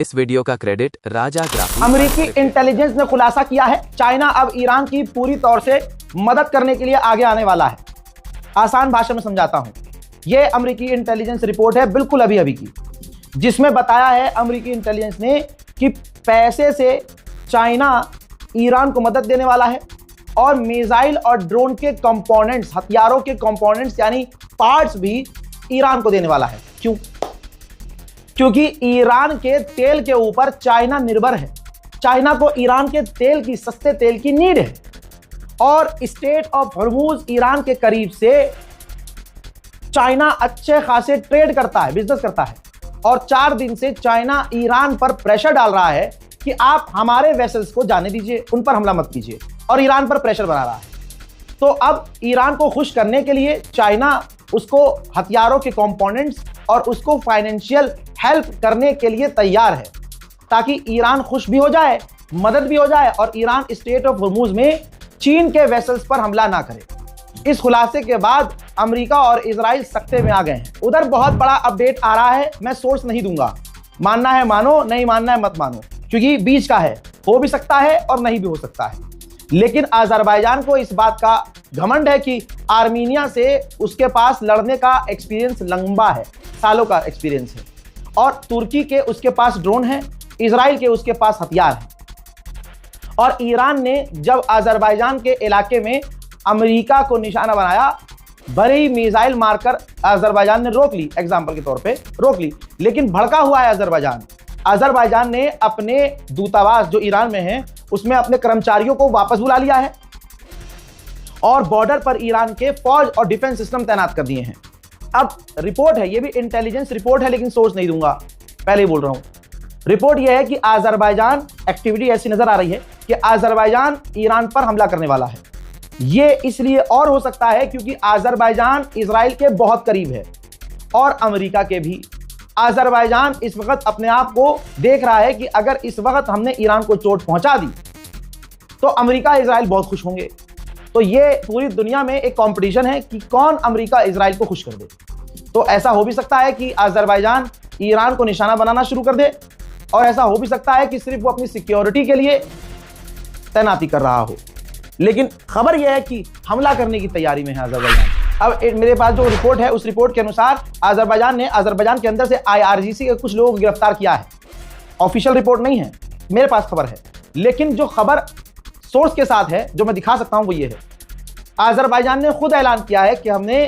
इस वीडियो का क्रेडिट राजा ग्राफी। अमेरिकी इंटेलिजेंस ने खुलासा किया है चाइना अब ईरान की पूरी तौर से मदद करने के लिए आगे आने वाला है। आसान भाषा में समझाता हूं, यह अमेरिकी इंटेलिजेंस रिपोर्ट है बिल्कुल अभी अभी की, जिसमें बताया है अमेरिकी इंटेलिजेंस ने कि पैसे से चाइना ईरान को मदद देने वाला है और मिसाइल और ड्रोन के कंपोनेंट्स, हथियारों के कंपोनेंट्स यानी पार्ट्स भी ईरान को देने वाला है। क्यों? क्योंकि ईरान के तेल के ऊपर चाइना निर्भर है। चाइना को ईरान के तेल की, सस्ते तेल की नीड है और स्टेट ऑफ हॉर्मूज ईरान के करीब से चाइना अच्छे खासे ट्रेड करता है, बिजनेस करता है और 4 दिन से चाइना ईरान पर प्रेशर डाल रहा है कि आप हमारे वेसल्स को जाने दीजिए, उन पर हमला मत कीजिए, और ईरान पर प्रेशर बना रहा है। तो अब ईरान को खुश करने के लिए चाइना उसको हथियारों के कंपोनेंट्स और उसको फाइनेंशियल हेल्प करने के लिए तैयार है, ताकि ईरान खुश भी हो जाए, मदद भी हो जाए और ईरान स्टेट ऑफ हॉर्मूज में चीन के वेसल्स पर हमला ना करे। इस खुलासे के बाद अमेरिका और इजराइल सख्ते में आ गए हैं। उधर बहुत बड़ा अपडेट आ रहा है, मैं सोर्स नहीं दूंगा, मानना है मानो, नहीं मानना है मत मानो, क्योंकि बीच का है, हो भी सकता है और नहीं भी हो सकता है। लेकिन अजरबैजान को इस बात का घमंड है कि आर्मीनिया से उसके पास लड़ने का एक्सपीरियंस लंबा है, सालों का एक्सपीरियंस है, और तुर्की के उसके पास ड्रोन है, इजराइल के उसके पास हथियार है। और ईरान ने जब अजरबैजान के इलाके में अमेरिका को निशाना बनाया, भले ही मिसाइल मारकर अजरबैजान ने रोक ली, एग्जाम्पल के तौर पे रोक ली, लेकिन भड़का हुआ है अजरबैजान। अजरबैजान ने अपने दूतावास जो ईरान में है उसमें अपने कर्मचारियों को वापस बुला लिया है और बॉर्डर पर ईरान के फौज और डिफेंस सिस्टम तैनात कर दिए हैं। अब रिपोर्ट है, ये भी इंटेलिजेंस रिपोर्ट है, लेकिन सोर्स नहीं दूंगा, पहले ही बोल रहा हूं। रिपोर्ट यह है कि अजरबैजान एक्टिविटी ऐसी नजर आ रही है कि अजरबैजान ईरान पर हमला करने वाला है। यह इसलिए और हो सकता है क्योंकि अजरबैजान इजराइल के बहुत करीब है और अमेरिका के भी। अजरबैजान इस वक्त अपने आप को देख रहा है कि अगर इस वक्त हमने ईरान को चोट पहुंचा दी तो अमेरिका इजराइल बहुत खुश होंगे। तो ये पूरी दुनिया में एक कंपटीशन है कि कौन अमेरिका इजराइल को खुश कर दे। तो ऐसा हो भी सकता है कि अजरबैजान ईरान को निशाना बनाना शुरू कर दे, और ऐसा हो भी सकता है कि सिर्फ वो अपनी सिक्योरिटी के लिए तैनाती कर रहा हो। लेकिन खबर यह है कि हमला करने की तैयारी में है अजरबैजान। अब मेरे पास जो रिपोर्ट है उस रिपोर्ट के अनुसार अजरबैजान ने अजरबैजान के अंदर से IRGC के कुछ लोगों को गिरफ्तार किया है। ऑफिशियल रिपोर्ट नहीं है, मेरे पास खबर है, लेकिन जो खबर सोर्स के साथ है जो मैं दिखा सकता हूं वो ये है। अजरबैजान ने खुद ऐलान किया है कि हमने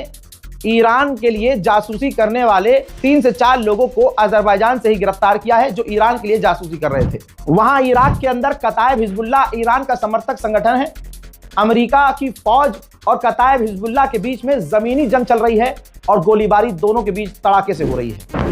ईरान के लिए जासूसी करने वाले 3 से 4 लोगों को अजरबैजान से ही गिरफ्तार किया है जो ईरान के लिए जासूसी कर रहे थे। वहां इराक के अंदर कताइब हिजबुल्लाह ईरान का समर्थक संगठन है। अमेरिका की फौज और कताइब हिजबुल्लाह के बीच में जमीनी जंग चल रही है और गोलीबारी दोनों के बीच तड़ाके से हो रही है।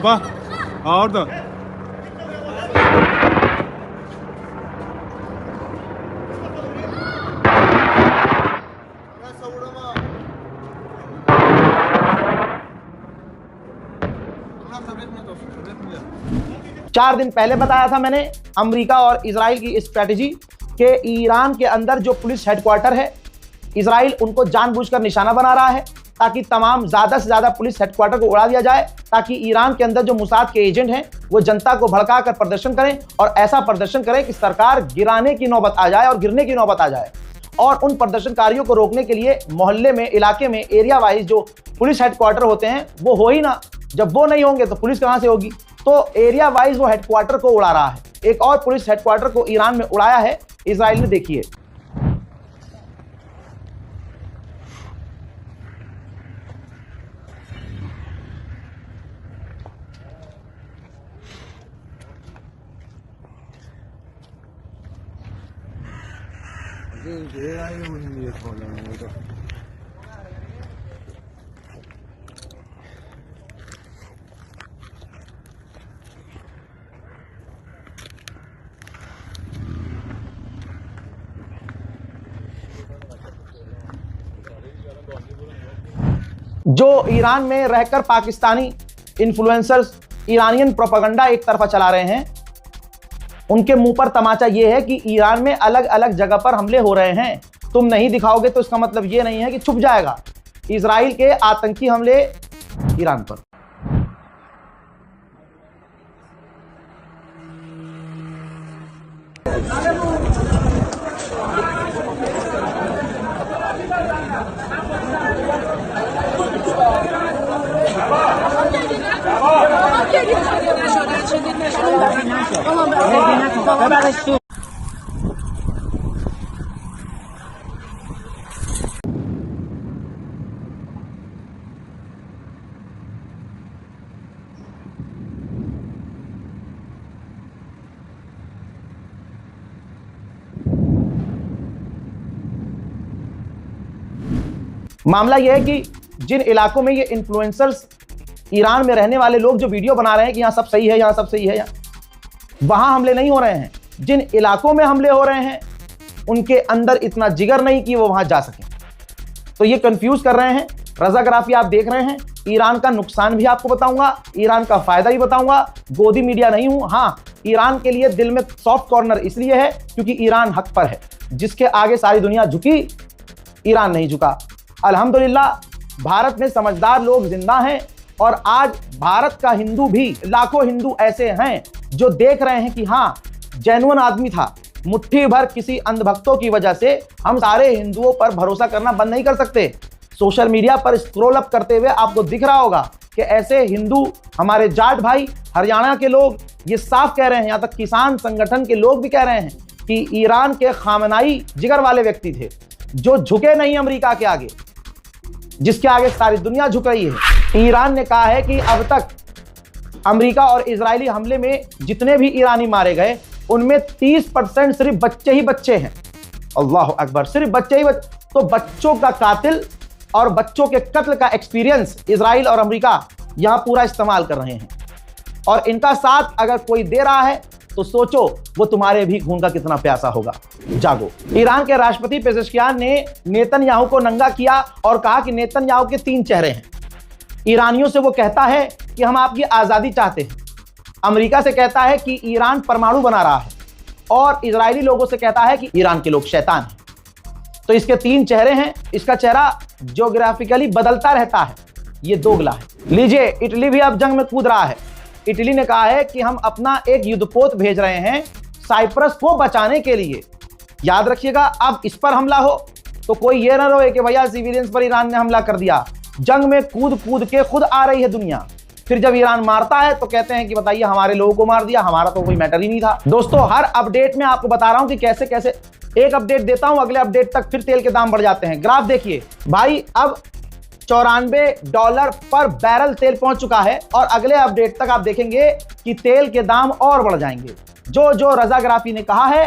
bak. Orada. चार दिन पहले बताया था मैंने अमेरिका और इजराइल की स्ट्रेटजी के ईरान के अंदर जो पुलिस हेडक्वार्टर है, इजराइल उनको जानबूझकर निशाना बना रहा है ताकि तमाम ज्यादा से ज्यादा पुलिस हेडक्वार्टर को उड़ा दिया जाए, ताकि ईरान के अंदर जो मुसाद के एजेंट हैं वो जनता को भड़काकर प्रदर्शन करें और ऐसा प्रदर्शन करें कि सरकार गिराने की नौबत आ जाए और गिरने की नौबत आ जाए। और उन प्रदर्शनकारियों को रोकने के लिए मोहल्ले में, इलाके में, एरिया वाइज जो पुलिस हेडक्वार्टर होते हैं वो हो ही ना। जब वो नहीं होंगे तो पुलिस कहां से होगी? तो एरिया वाइज वो हेडक्वार्टर को उड़ा रहा है। एक और पुलिस हेडक्वार्टर को ईरान में उड़ाया है इजराइल ने, देखिए। जो ईरान में रहकर पाकिस्तानी इन्फ्लुएंसर्स ईरानियन प्रोपेगेंडा एक तरफा चला रहे हैं, उनके मुंह पर तमाचा यह है कि ईरान में अलग अलग जगह पर हमले हो रहे हैं। तुम नहीं दिखाओगे तो इसका मतलब यह नहीं है कि छुप जाएगा। इजराइल के आतंकी हमले ईरान पर। मामला यह है कि जिन इलाकों में ये इन्फ्लुएंसर्स ईरान में रहने वाले लोग जो वीडियो बना रहे हैं कि यहां सब सही है, यहां सब सही है, वहां हमले नहीं हो रहे हैं। जिन इलाकों में हमले हो रहे हैं उनके अंदर इतना जिगर नहीं कि वो वहां जा सके, तो ये कंफ्यूज कर रहे हैं। रजाग्राफी आप देख रहे हैं। ईरान का नुकसान भी आपको बताऊंगा, ईरान का फायदा भी बताऊंगा। गोदी मीडिया नहीं हूं। हां, ईरान के लिए दिल में सॉफ्ट कॉर्नर इसलिए है क्योंकि ईरान हक पर है। जिसके आगे सारी दुनिया झुकी, ईरान नहीं झुका। अल्हम्दुलिल्लाह भारत में समझदार लोग जिंदा हैं और आज भारत का हिंदू भी, लाखों हिंदू ऐसे हैं जो देख रहे हैं कि हाँ, जेन्युइन आदमी था। मुट्ठी भर किसी अंधभक्तों की वजह से हम सारे हिंदुओं पर भरोसा करना बंद नहीं कर सकते। सोशल मीडिया पर स्क्रॉल अप करते हुए आपको दिख रहा होगा कि ऐसे हिंदू, हमारे जाट भाई, हरियाणा के लोग ये साफ कह रहे हैं, यहां तक किसान संगठन के लोग भी कह रहे हैं कि ईरान के खामनाई जिगर वाले व्यक्ति थे जो झुके नहीं अमेरिका के आगे, जिसके आगे सारी दुनिया झुक रही है। ईरान ने कहा है कि अब तक अमेरिका और इजरायली हमले में जितने भी ईरानी मारे गए उनमें 30% सिर्फ बच्चे ही बच्चे हैं। अल्लाह अकबर, सिर्फ बच्चे ही बच्चे। तो बच्चों का कातिल और बच्चों के कत्ल का एक्सपीरियंस इजराइल और अमेरिका यहां पूरा इस्तेमाल कर रहे हैं, और इनका साथ अगर कोई दे रहा है तो सोचो वो तुम्हारे भी खून का कितना प्यासा होगा। जागो। ईरान के राष्ट्रपति पेजेश्कियान ने नेतन्याहू को नंगा किया और कहा कि नेतन्याहू के 3 चेहरे हैं। ईरानियों से वो कहता है कि हम आपकी आजादी चाहते हैं, अमेरिका से कहता है कि ईरान परमाणु बना रहा है, और इजरायली लोगों से कहता है कि ईरान के लोग शैतान हैं। तो इसके 3 चेहरे हैं। इसका चेहरा ज्योग्राफिकली बदलता रहता है, ये दोगला है। लीजिए, इटली भी अब जंग में कूद रहा है। इटली ने कहा है कि हम अपना एक युद्धपोत भेज रहे हैं साइप्रस को बचाने के लिए। याद रखिएगा, अब इस पर हमला हो तो कोई ये ना रोए कि भैया सिविलियंस पर ईरान ने हमला कर दिया। जंग में कूद कूद के खुद आ रही है दुनिया, फिर जब ईरान मारता है तो कहते हैं कि बताइए हमारे लोगों को मार दिया, हमारा तो कोई मैटर ही नहीं था। दोस्तों, हर अपडेट में आपको बता रहा हूं कि कैसे कैसे एक अपडेट देता हूं, अगले अपडेट तक फिर तेल के दाम बढ़ जाते हैं। ग्राफ देखिए भाई, अब $94 पर बैरल तेल पहुंच चुका है, और अगले अपडेट तक आप देखेंगे कि तेल के दाम और बढ़ जाएंगे। जो जो रजाग्राफी ने कहा है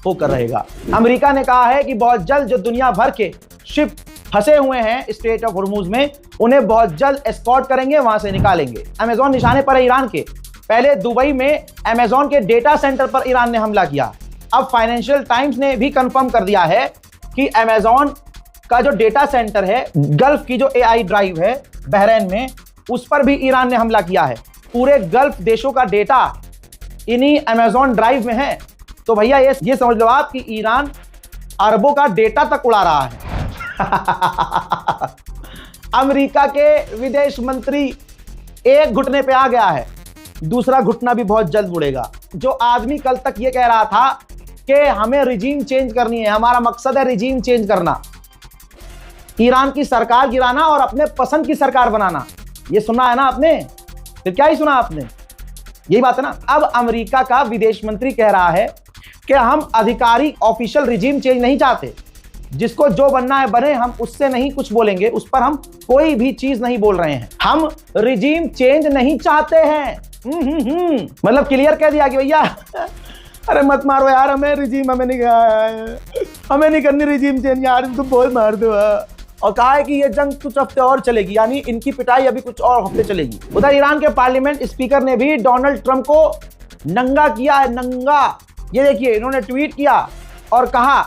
होकर रहेगा। अमेरिका ने कहा है कि बहुत जल्द जो दुनिया भर के शिप फंसे हुए हैं स्ट्रेट ऑफ हॉर्मूज में, उन्हें बहुत जल्द एस्कॉर्ट करेंगे, वहां से निकालेंगे। अमेजॉन निशाने पर है ईरान के। पहले दुबई में अमेजॉन के डेटा सेंटर पर ईरान ने हमला किया। अब फाइनेंशियल टाइम्स ने भी कंफर्म कर दिया है कि अमेजॉन का जो डेटा सेंटर है, गल्फ की जो एआई ड्राइव है बहरीन में, उस पर भी ईरान ने हमला किया है। पूरे गल्फ देशों का डेटा इन्हीं अमेजॉन ड्राइव में है। तो भैया ये समझ लो आप कि ईरान अरबों का डेटा तक उड़ा रहा है। अमेरिका के विदेश मंत्री एक घुटने पे आ गया है, दूसरा घुटना भी बहुत जल्द मुड़ेगा। जो आदमी कल तक ये कह रहा था कि हमें रिजीम चेंज करनी है, हमारा मकसद है रिजीम चेंज करना, ईरान की सरकार गिराना और अपने पसंद की सरकार बनाना, ये सुना है ना आपने? फिर क्या ही सुना आपने? यही बात है ना। अब अमेरिका का विदेश मंत्री कह रहा है कि हम आधिकारिक ऑफिशियल रिजीम चेंज नहीं चाहते, जिसको जो बनना है बने, हम उससे नहीं कुछ बोलेंगे, उस पर हम कोई भी चीज नहीं बोल रहे हैं, हम रिजीम चेंज नहीं चाहते हैं। मतलब क्लियर कह दिया कि भैया अरे मत मारो यार, हमें रिजीम हमें नहीं, हमें नहीं करनी रिजीम चेंज यार, तुम बहुत मार दो। और कहा है कि ये जंग कुछ हफ्ते और चलेगी, यानी इनकी पिटाई अभी कुछ और हफ्ते चलेगी। उधर ईरान के पार्लियामेंट स्पीकर ने भी डोनाल्ड ट्रंप को नंगा किया है, नंगा। ये देखिए, इन्होंने ट्वीट किया और कहा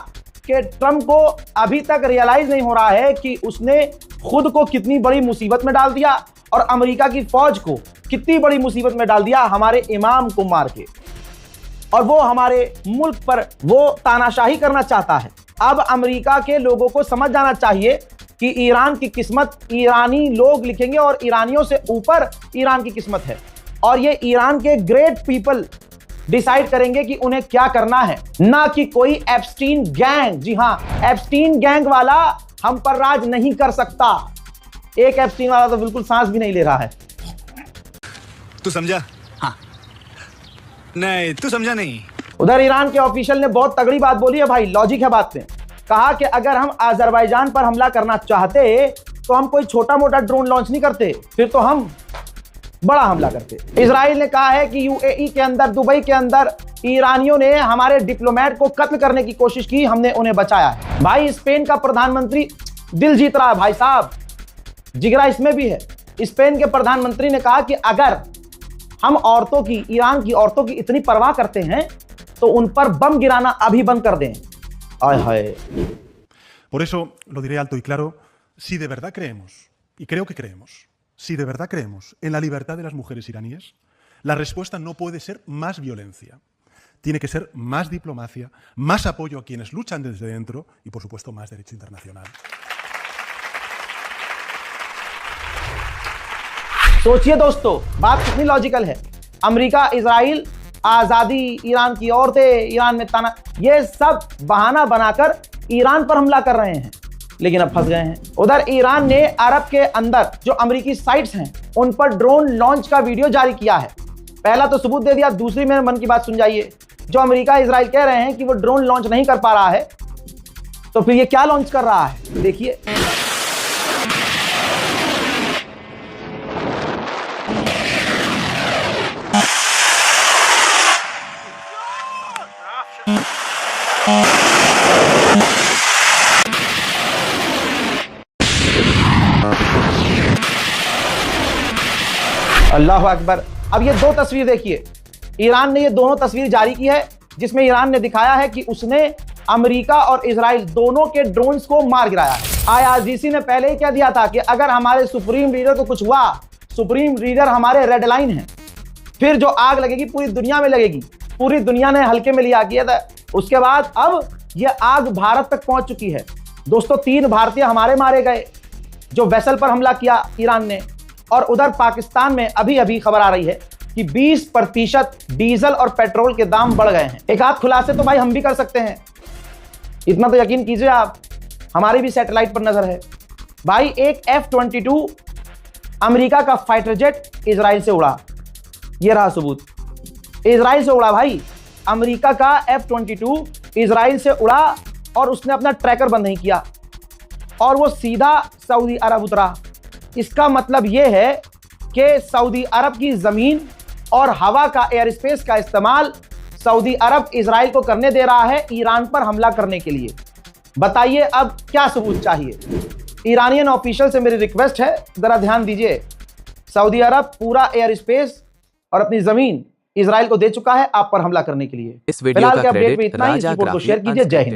कि ट्रंप को अभी तक रियलाइज नहीं हो रहा है कि उसने खुद को कितनी बड़ी मुसीबत में डाल दिया और अमेरिका की फौज को कितनी बड़ी मुसीबत में डाल दिया हमारे इमाम को मार के। और वो हमारे मुल्क पर वो तानाशाही करना चाहता है। अब अमेरिका के लोगों को समझ जाना चाहिए कि ईरान की किस्मत ईरानी लोग लिखेंगे और ईरानियों से ऊपर ईरान की किस्मत है। और ये ईरान के ग्रेट पीपल डिसाइड करेंगे कि उन्हें क्या करना है, ना कि कोई एप्स्टीन गैंग। जी हां, एप्स्टीन गैंग वाला हम पर राज नहीं कर सकता। एक एप्स्टीन वाला तो बिल्कुल सांस भी नहीं ले रहा है। तू समझा? हाँ। नहीं, तू समझा नहीं। उधर ईरान के ऑफिशियल ने बहुत तगड़ी बात बोली है भाई, लॉजिक है बात में। कहा कि अगर हम अजरबैजान पर हमला करना चाहते तो हम कोई छोटा मोटा ड्रोन लॉन्च नहीं करते, फिर तो हम बड़ा हमला करते। इजराइल ने कहा है कि यूएई के अंदर, दुबई के अंदर ईरानियों ने हमारे डिप्लोमेट को कत्ल करने की कोशिश की, हमने उन्हें बचाया है। भाई स्पेन का प्रधानमंत्री दिल जीत रहा है भाई साहब, जिगरा इसमें भी है। स्पेन के प्रधानमंत्री ने कहा कि अगर हम औरतों की, ईरान की औरतों की इतनी परवाह करते हैं तो उन पर बम गिराना अभी बंद कर दें। आय हाय। Por eso lo diré alto y claro, si de verdad creemos, y creo que creemos, si de verdad creemos en la libertad de las mujeres iraníes, la respuesta no puede ser más violencia. Tiene que ser más diplomacia, más apoyo a quienes luchan desde dentro y, por supuesto, más derecho internacional. सोचिए दोस्तों, बात कितनी logical है। America, Israel, आजादी, Iran की औरतें, Iran में ताना, ये सब बहाना बनाकर ईरान पर हमला कर रहे हैं, लेकिन अब फंस गए हैं। उधर ईरान ने अरब के अंदर जो अमेरिकी साइट्स हैं उन पर ड्रोन लॉन्च का वीडियो जारी किया है। पहला तो सबूत दे दिया, दूसरी मेरे मन की बात सुन जाइए। जो अमेरिका, इजराइल कह रहे हैं कि वो ड्रोन लॉन्च नहीं कर पा रहा है, तो फिर ये क्या लॉन्च कर रहा है, देखिए। अल्लाह अकबर। अब ये दो तस्वीर देखिए, ईरान ने ये दोनों तस्वीर जारी की है, जिसमें ईरान ने दिखाया है कि उसने अमेरिका और इजराइल दोनों के ड्रोन्स को मार गिराया है। आईआरजीसी ने पहले ही कह दिया था कि अगर हमारे सुप्रीम लीडर को कुछ हुआ, सुप्रीम लीडर हमारे रेड लाइन है, फिर जो आग लगेगी पूरी दुनिया में लगेगी। पूरी दुनिया ने हल्के में लिया किया था। उसके बाद अब यह आग भारत तक पहुंच चुकी है। दोस्तों, 3 भारतीय हमारे मारे गए जो वेसल पर हमला किया ईरान ने। और उधर पाकिस्तान में अभी अभी खबर आ रही है कि 20% डीजल और पेट्रोल के दाम बढ़ गए हैं। एक आध खुलासे तो भाई हम भी कर सकते हैं, इतना तो यकीन कीजिए आप, हमारी भी सैटेलाइट पर नजर है। भाई एक F-22 अमेरिका का फाइटर जेट इजराइल से उड़ा, ये रहा सबूत। इजराइल से उड़ा भाई, अमेरिका का F-22 इजराइल से उड़ा और उसने अपना ट्रैकर बंद नहीं किया और वो सीधा सऊदी अरब उतरा। इसका मतलब यह है कि सऊदी अरब की जमीन और हवा का, एयर स्पेस का इस्तेमाल सऊदी अरब इजराइल को करने दे रहा है ईरान पर हमला करने के लिए। बताइए अब क्या सबूत चाहिए। ईरानियन ऑफिशियल से मेरी रिक्वेस्ट है, जरा ध्यान दीजिए। सऊदी अरब पूरा एयर स्पेस और अपनी जमीन इजराइल को दे चुका है आप पर हमला करने के लिए। इस वीडियो का फिलहाल के अपडेट क्रेडिट में इतना ही। राजा रिपोर्ट को ग्राफी शेयर कीजिए। जय हिंद।